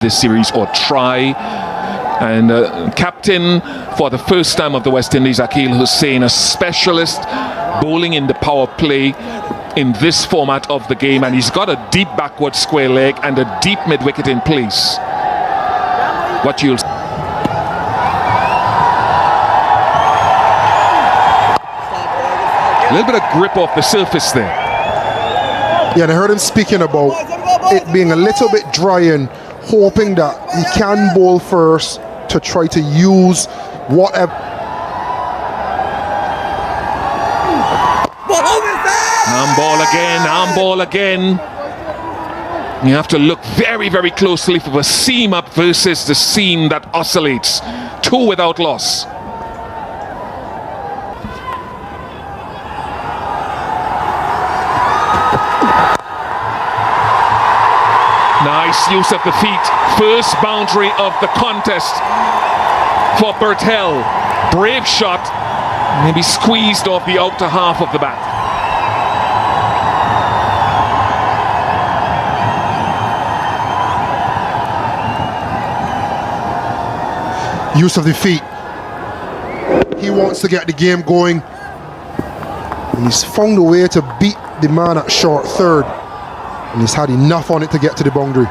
this series or try. And captain for the first time of the West Indies, Akeal Hussain, a specialist bowling in the power play in this format of the game, and he's got a deep backward square leg and a deep mid-wicket in place. What you'll a little bit of grip off the surface there. Yeah, and I heard him speaking about it being a little bit dry and hoping that he can bowl first to try to use whatever. Arm ball again. You have to look very, very closely for the seam up versus the seam that oscillates. 2 without loss. Nice use of the feet. First boundary of the contest for Bertel. Brave shot. Maybe squeezed off the outer half of the bat. Use of the feet. He wants to get the game going. And he's found a way to beat the man at short third. And he's had enough on it to get to the boundary.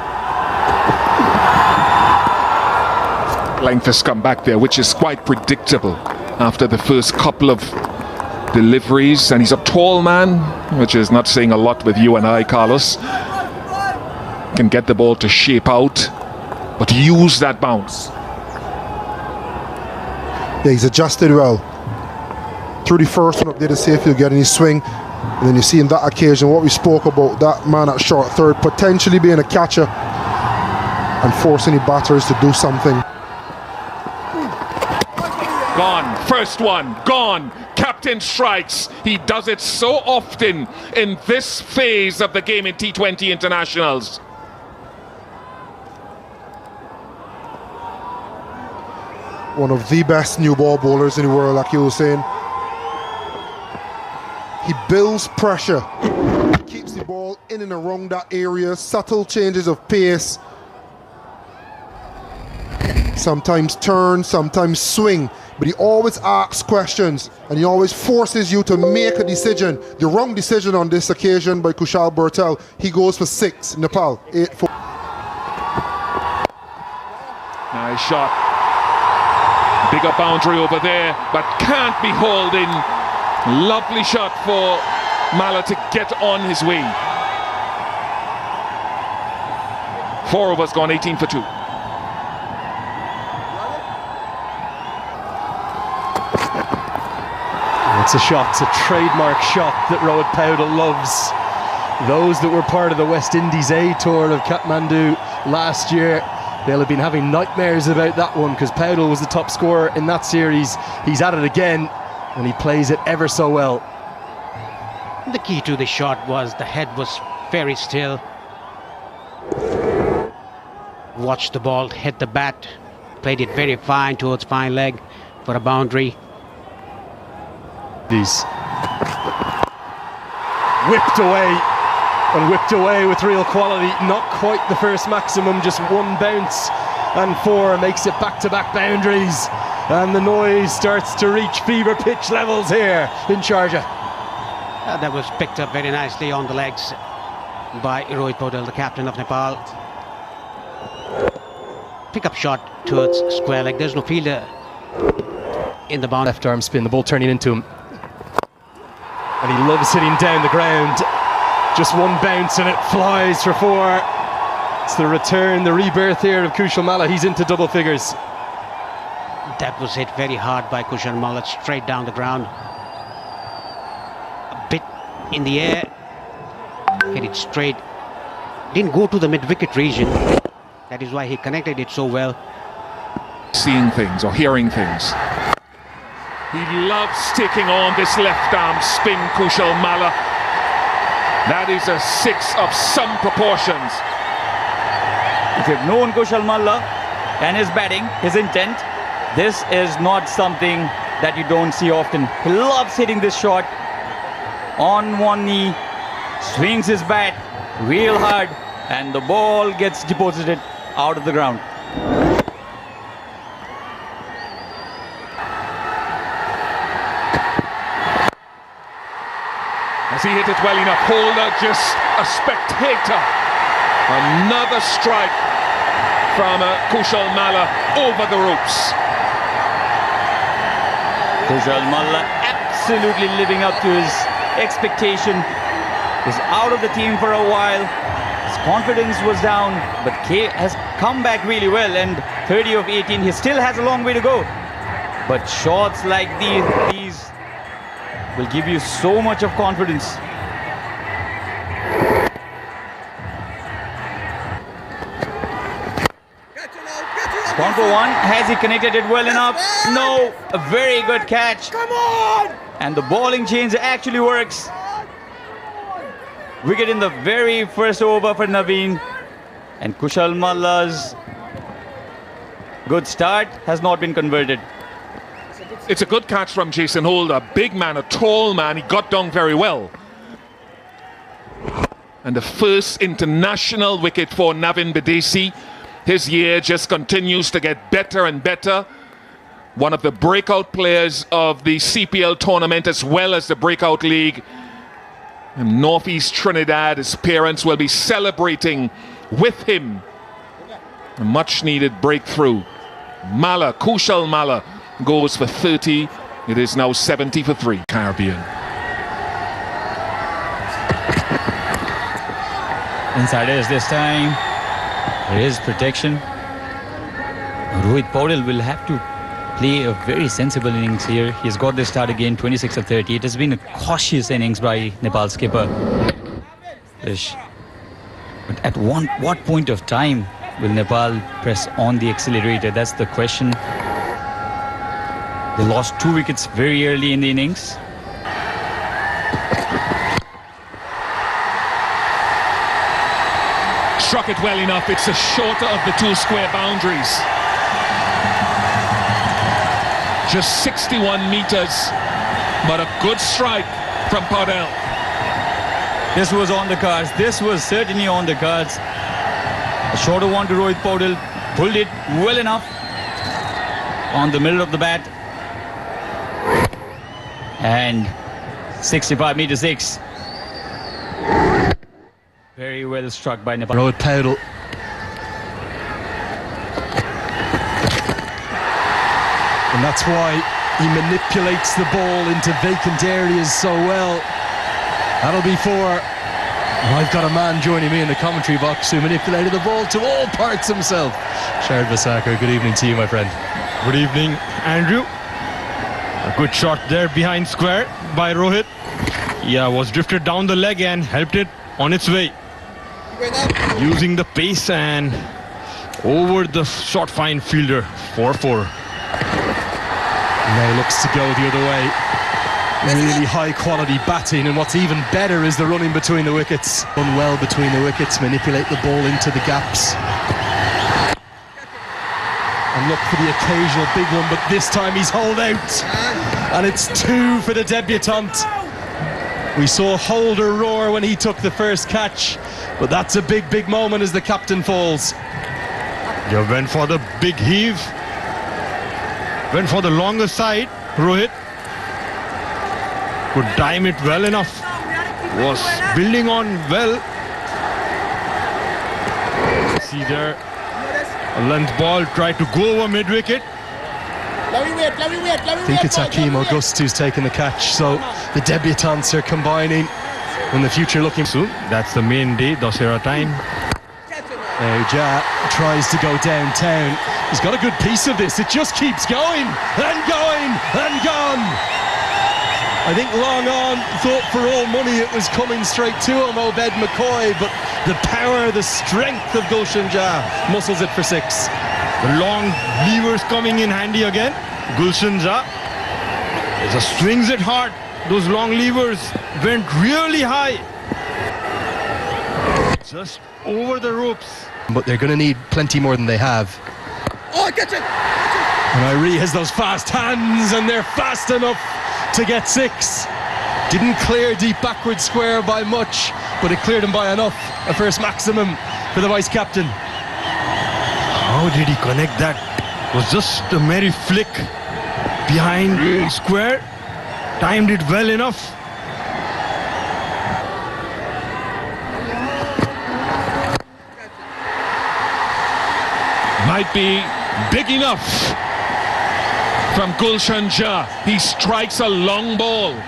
Length has come back there, which is quite predictable after the first couple of deliveries. And he's a tall man, which is not saying a lot with you and I, Carlos. Can get the ball to shape out, but use that bounce. Yeah, he's adjusted well. Through the first one up there to see if he'll get any swing. And then you see in that occasion what we spoke about, that man at short third potentially being a catcher and forcing the batters to do something. Gone. First one. Gone. Captain strikes. He does it so often in this phase of the game in T20 internationals. One of the best new ball bowlers in the world, like you were saying. He builds pressure, keeps the ball in and around that area, subtle changes of pace. Sometimes turn, sometimes swing, but he always asks questions and he always forces you to make a decision. The wrong decision on this occasion by Kushal Bertel. He goes for 6, Nepal, 8-4. Nice shot. Bigger boundary over there, but can't be hauled in. Lovely shot for Malla to get on his way. 4 overs gone, 18 for 2. It's a shot, it's a trademark shot that Rohit Powdell loves. Those that were part of the West Indies A tour of Kathmandu last year, they'll have been having nightmares about that one because Powdell was the top scorer in that series. He's at it again and he plays it ever so well. The key to the shot was the head was very still. Watched the ball hit the bat, played it very fine towards fine leg for a boundary. These whipped away with real quality. Not quite the first maximum, just 1 bounce and 4 makes it back-to-back boundaries, and the noise starts to reach fever pitch levels here in Sharjah. That was picked up very nicely on the legs by Rohit Powdell, the captain of Nepal. Pick-up shot towards square leg. There's no fielder in the boundary. Left arm spin, the ball turning into him, and he loves hitting down the ground. Just 1 bounce and it flies for 4. It's the return, the rebirth here of Kushal Malla. He's into double figures. That was hit very hard by Kushal Malla, straight down the ground. A bit in the air. Hit it straight. Didn't go to the mid-wicket region. That is why he connected it so well. Seeing things or hearing things. He loves taking on this left arm spin, Kushal Malla. That is a 6 of some proportions. If you've known Kushal Malla and his batting, his intent, this is not something that you don't see often. He loves hitting this shot on 1 knee, swings his bat real hard, and the ball gets deposited out of the ground. Has he hit it well enough? Holder, just a spectator. Another strike from Kushal Malla over the ropes. Kushal Malla absolutely living up to his expectation. He's out of the team for a while. His confidence was down, but K has come back really well, and 30 of 18, he still has a long way to go. But shots like these will give you so much of confidence. Gone for one. Has he connected it well enough? No. A very good catch. Come on! And the bowling change actually works. Wicket in the very first over for Naveen. And Kushal Malla's good start has not been converted. It's a good catch from Jason Holder. Big man, a tall man. He got down very well. And the first international wicket for Navin Bidesi. His year just continues to get better and better. One of the breakout players of the CPL tournament as well as the breakout league. In Northeast Trinidad, his parents will be celebrating with him. A much needed breakthrough. Malla, Kushal Malla, goes for 30. It is now 70 for 3. Caribbean. Inside edge this time. There is protection. Rohit Paudel will have to play a very sensible innings here. He's got the start again, 26 of 30. It has been a cautious innings by Nepal skipper. But at what point of time will Nepal press on the accelerator? That's the question. They lost 2 wickets very early in the innings. Struck it well enough. It's the shorter of the 2 square boundaries. Just 61 meters, but a good strike from Paudel. This was on the cards. This was certainly on the cards. A shorter one to Rohit Paudel. Pulled it well enough on the middle of the bat. And 65 meter 6. Very well struck by Nepal. Rohit Paudel. And that's why he manipulates the ball into vacant areas so well. That'll be 4. And I've got a man joining me in the commentary box who manipulated the ball to all parts himself. Shard Vasakar, good evening to you, my friend. Good evening, Andrew. A good shot there behind square by Rohit. Yeah, was drifted down the leg and helped it on its way. Using the pace and over the short fine fielder, 4-4. Now looks to go the other way. Really high quality batting, and what's even better is the running between the wickets. Run well between the wickets, manipulate the ball into the gaps. And look for the occasional big one, but this time he's holed out. And it's 2 for the debutant. We saw Holder roar when he took the first catch, but that's a big moment as the captain falls. They went for the big heave. Went for the longer side, Rohit. Could time it well enough. Was building on well. See there, a length ball tried to go over mid-wicket. I think it's Hakeem August who's taken the catch, so the debutants are combining in the future looking Soon, that's the main day, Dasera time. Now Ja tries to go downtown. He's got a good piece of this. It just keeps going and going and gone. I think long on thought for all money it was coming straight to him, Obed McCoy, but the power, the strength of Gulshan Ja muscles it for 6. The long levers coming in handy again. Gulshan Ja just swings it hard. Those long levers went really high. Just over the ropes. But they're going to need plenty more than they have. Oh, get it! And Irie has those fast hands, and they're fast enough to get 6. Didn't clear deep backward square by much, but it cleared him by enough. A first maximum for the vice captain. How did he connect that? It was just a merry flick behind square. Timed it well enough. Might be big enough from Gulshan Jah. He strikes a long ball.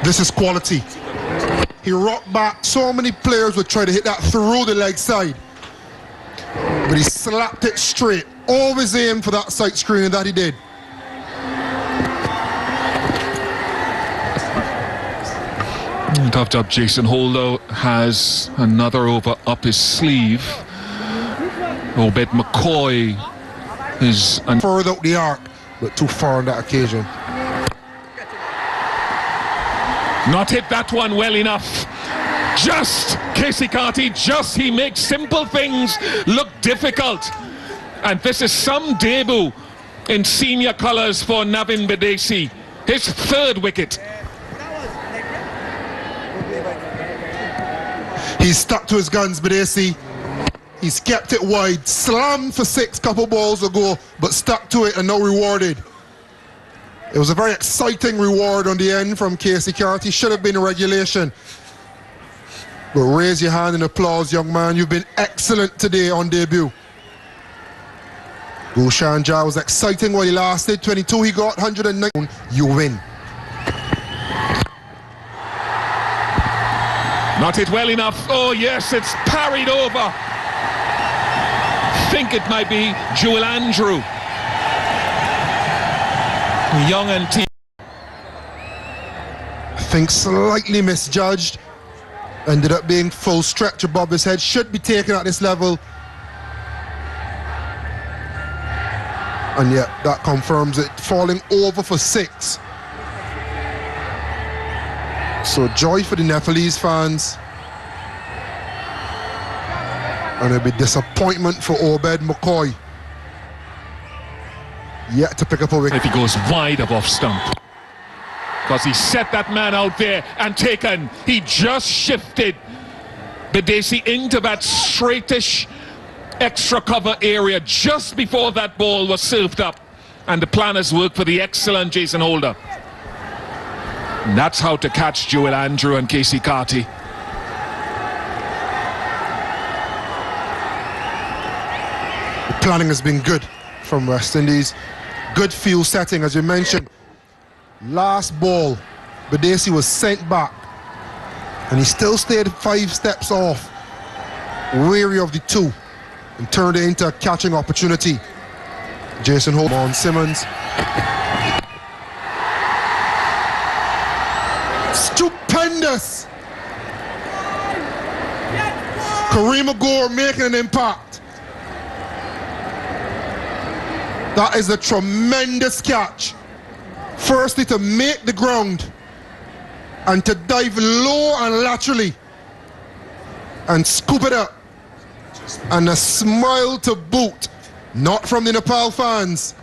This is quality. He rocked back. So many players would try to hit that through the leg side, but he slapped it straight. Always aim for that side screen, and that he did. Tough job. Jason Holder has another over up his sleeve. Obed McCoy is Further out the arc, but too far on that occasion. not hit that one well enough. Just Casey Carty, he makes simple things look difficult. And this is some debut in senior colours for Navin Bidesi. His third wicket. He's stuck to his guns, Bidesi. He's kept it wide, slammed for six couple balls ago, but stuck to it and now rewarded. It was a very exciting reward on the end from Casey Carty. Should have been a regulation. But raise your hand in applause, young man. You've been excellent today on debut. Gulshan Jah was exciting while he lasted. 22 he got, 109. You win. Not hit well enough. Oh yes, it's parried over. Think it might be Joel Andrew. Young and T. I think slightly misjudged. Ended up being full stretch above his head. Should be taken at this level. And yet that confirms it. Falling over for six. So joy for the Nepalese fans. And it'll be disappointment for Obed McCoy. Yet to pick up a wicket. If he goes wide of off stump. Because he set that man out there and taken. He just shifted Bidesi into that straightish extra cover area just before that ball was served up. And the planners worked for the excellent Jason Holder. And that's how to catch Joel Andrew and Casey Carty. The planning has been good from West Indies. Good field setting, as you mentioned. Last ball, Bidesi was sent back. And he still stayed 5 steps off. Wary of the 2. And turned it into a catching opportunity. Jason Holder on Simmons. Stupendous! Kareem Agor making an impact. That is a tremendous catch. Firstly, to make the ground and to dive low and laterally and scoop it up. And a smile to boot, not from the Nepal fans.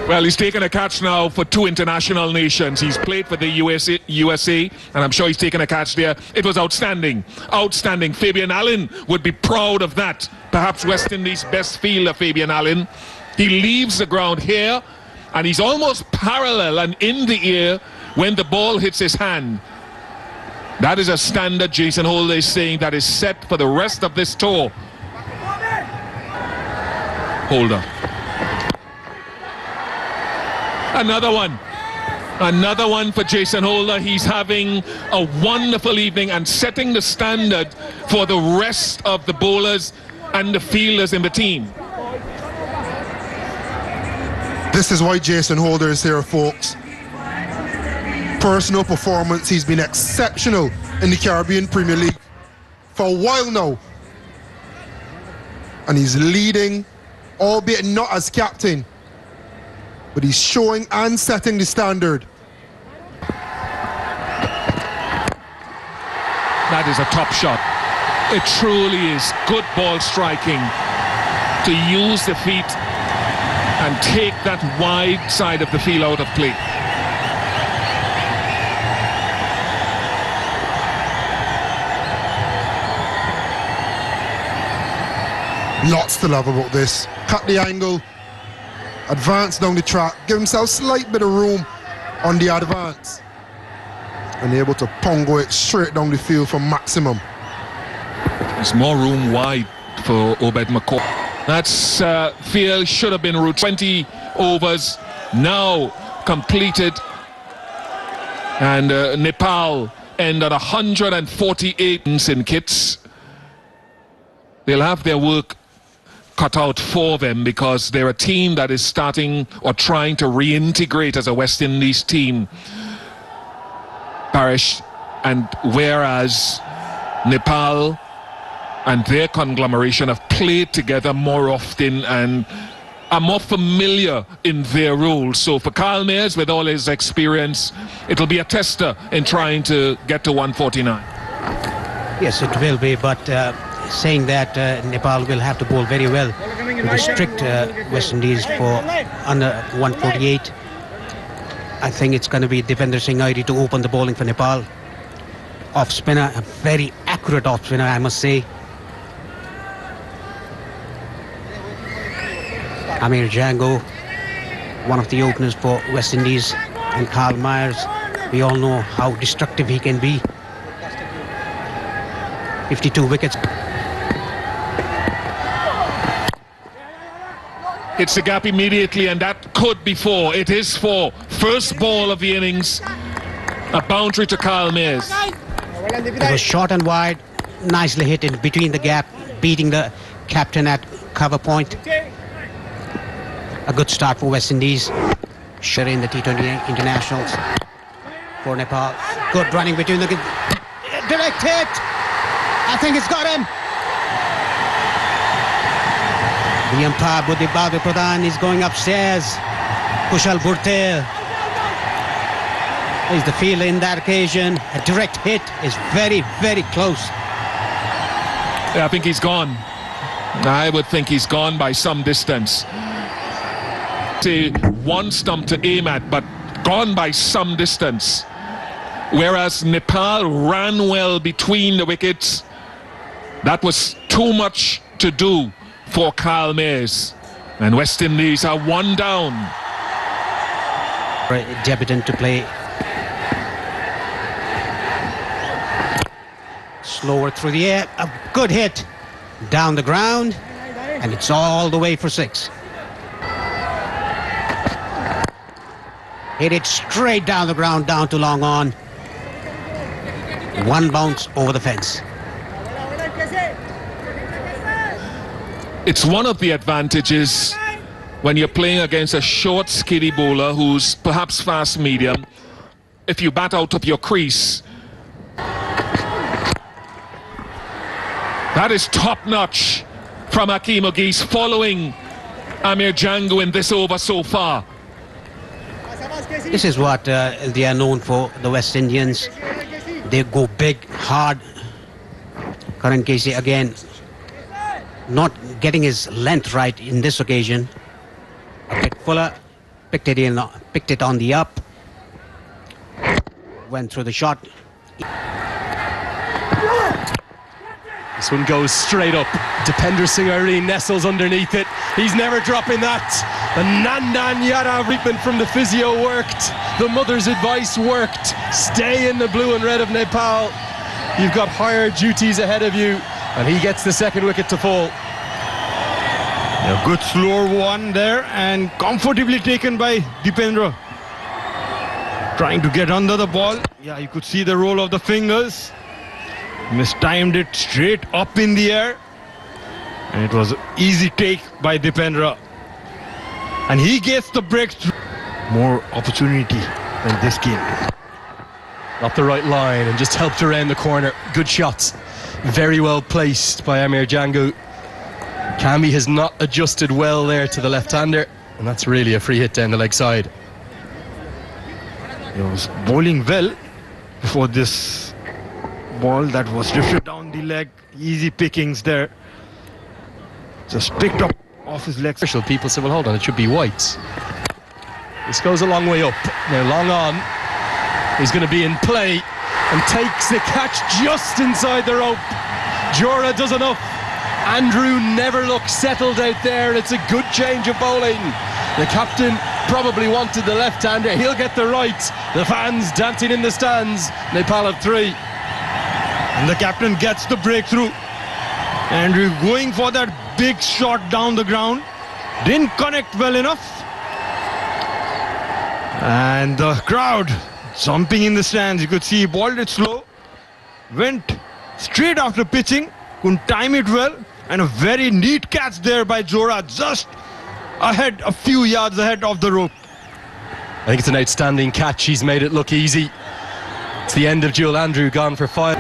Well, he's taken a catch now for 2 international nations. He's played for the USA, and I'm sure he's taken a catch there. It was outstanding. Outstanding. Fabian Allen would be proud of that. Perhaps West Indies' best fielder, Fabian Allen. He leaves the ground here, and he's almost parallel and in the air when the ball hits his hand. That is a standard Jason Holder is saying that is set for the rest of this tour. Holder. Another one for Jason Holder. He's having a wonderful evening and setting the standard for the rest of the bowlers and the fielders in the team. This is why Jason Holder is here, folks. Personal performance, he's been exceptional in the Caribbean Premier League for a while now. And he's leading, albeit not as captain, but he's showing and setting the standard. That is a top shot. It truly is good ball striking to use the feet and take that wide side of the field out of play. Lots to love about this. Cut the angle, advance down the track, give himself a slight bit of room on the advance, and able to pongo it straight down the field for maximum. There's more room wide for Obed McCall. That's field should have been route 20 overs now completed, and Nepal end at 148 in kits. They'll have their work cut out for them because they're a team that is starting or trying to reintegrate as a West Indies team, Parish, and whereas Nepal and their conglomeration have played together more often and are more familiar in their roles. So for Kyle Mayers, with all his experience, it'll be a tester in trying to get to 149. Yes, it will be, but saying that Nepal will have to bowl very well to the strict West Indies for under 148. I think it's going to be Dipender Singh Airi to open the bowling for Nepal. Off spinner, a very accurate off spinner, I must say. Amir Django, one of the openers for West Indies, and Kyle Mayers. We all know how destructive he can be. 52 wickets. Hits the gap immediately, and that could be 4. It is 4. First ball of the innings. A boundary to Kyle Mayers. It was short and wide, nicely hit in between the gap, beating the captain at cover point. A good start for West Indies. Sure in the T20 internationals for Nepal. Good running between the... Direct hit! I think it's got him! The umpire, Buddhi Babu Pradhan, is going upstairs. Kushal Bhurtel is the fielder in that occasion. A direct hit is very, very close. Yeah, I think he's gone. I would think he's gone by some distance. Say one stump to aim at, but gone by some distance. Whereas Nepal ran well between the wickets. That was too much to do for Kyle Mayers. And West Indies are 1 down. Debutant to play. Slower through the air. A good hit down the ground. And it's all the way for 6. Hit it straight down the ground, down to long on. 1 bounce over the fence. It's one of the advantages when you're playing against a short, skinny bowler who's perhaps fast medium. If you bat out of your crease, that is top-notch from Hakeem Ogis, following Amir Django in this over so far. This is what they are known for, the West Indians. They go big, hard. Karan Casey again not getting his length right in this occasion. A bit fuller, picked it on the up, went through the shot. This one goes straight up. Dipender Singh Airi nestles underneath it. He's never dropping that. The Nandan Yadav treatment from the physio worked. The mother's advice worked. Stay in the blue and red of Nepal. You've got higher duties ahead of you. And he gets the second wicket to fall. A good slower one there, and comfortably taken by Dipendra. Trying to get under the ball. Yeah, you could see the roll of the fingers. Mistimed it straight up in the air. And it was an easy take by Dipendra. And he gets the breakthrough. More opportunity in this game. Got the right line and just helped around the corner. Good shots. Very well placed by Amir Django. Camby has not adjusted well there to the left-hander, and that's really a free hit down the leg side. He was bowling well before this ball that was drifted down the the leg, easy pickings there. Just picked up off his leg. People say, well, hold on, it should be white. This goes a long way up. Now, long on. He's going to be in play and takes the catch just inside the rope. Jora does enough. Andrew never looks settled out there. It's a good change of bowling. The captain probably wanted the left-hander. He'll get the right. The fans dancing in the stands. Nepal have 3. And the captain gets the breakthrough. Andrew going for that big shot down the ground. Didn't connect well enough. And the crowd jumping in the stands. You could see he balled it slow. Went straight after pitching. Couldn't time it well. And a very neat catch there by Jora. Just ahead, a few yards ahead of the rope. I think it's an outstanding catch. He's made it look easy. It's the end of duel. Andrew gone for 5.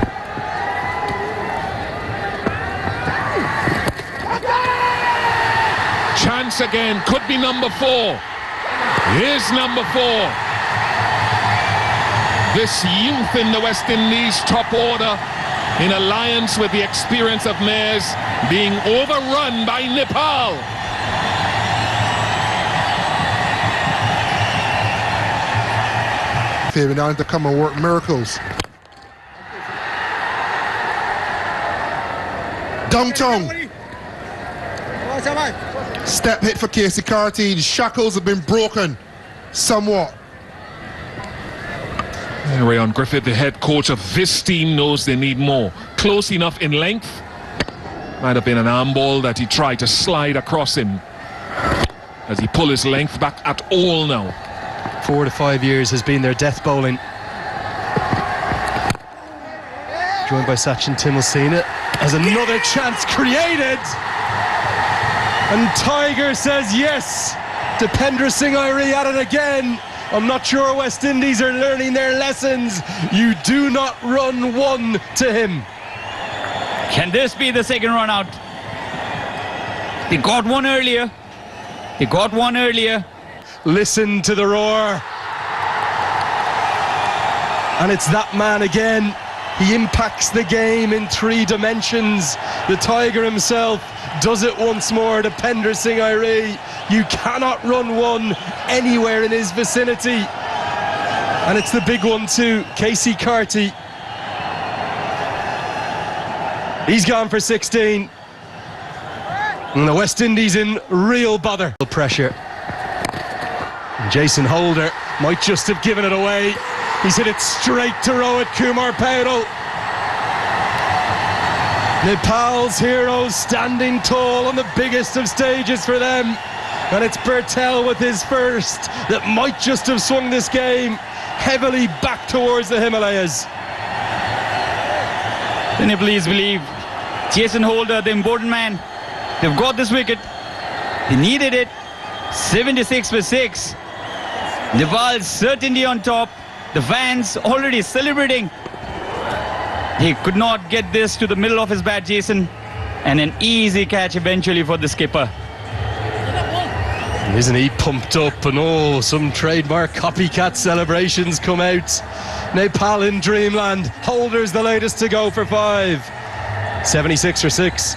Chance again, could be number 4. Here's number 4. This youth in the West Indies top order, in alliance with the experience of Mayers, being overrun by Nepal. Fabian on to come and work miracles. Dumptongue. Step hit for Casey Carty. The shackles have been broken somewhat. Rayon Griffith, the head coach of this team, knows they need more. Close enough in length. Might have been an arm ball that he tried to slide across him. As he pull his length back at all now. 4 to 5 years has been their death bowling. Joined by Sachin Timulsina. As another chance created. And Tiger says yes. Dipendra Singh Airi at it again. I'm not sure West Indies are learning their lessons. You do not run one to him. Can this be the second run out? They got one earlier. Listen to the roar. And it's that man again. He impacts the game in 3 dimensions. The Tiger himself does it once more. Dipendra Singh Airi. You cannot run one anywhere in his vicinity. And it's the big one too, Casey Carty. He's gone for 16. And the West Indies in real bother. Pressure. And Jason Holder might just have given it away. He's hit it straight to Rohit Kumar Paudel. Nepal's heroes standing tall on the biggest of stages for them. And it's Bertel with his first that might just have swung this game heavily back towards the Himalayas. The Nepalese believe Jason Holder, the important man, they've got this wicket. They needed it. 76 for 6. Nepal certainly on top. The fans already celebrating. He could not get this to the middle of his bat, Jason. And an easy catch eventually for the skipper. Isn't he pumped up? And oh, some trademark copycat celebrations come out. Nepal in dreamland. Holder's the latest to go for 5. 76 for 6.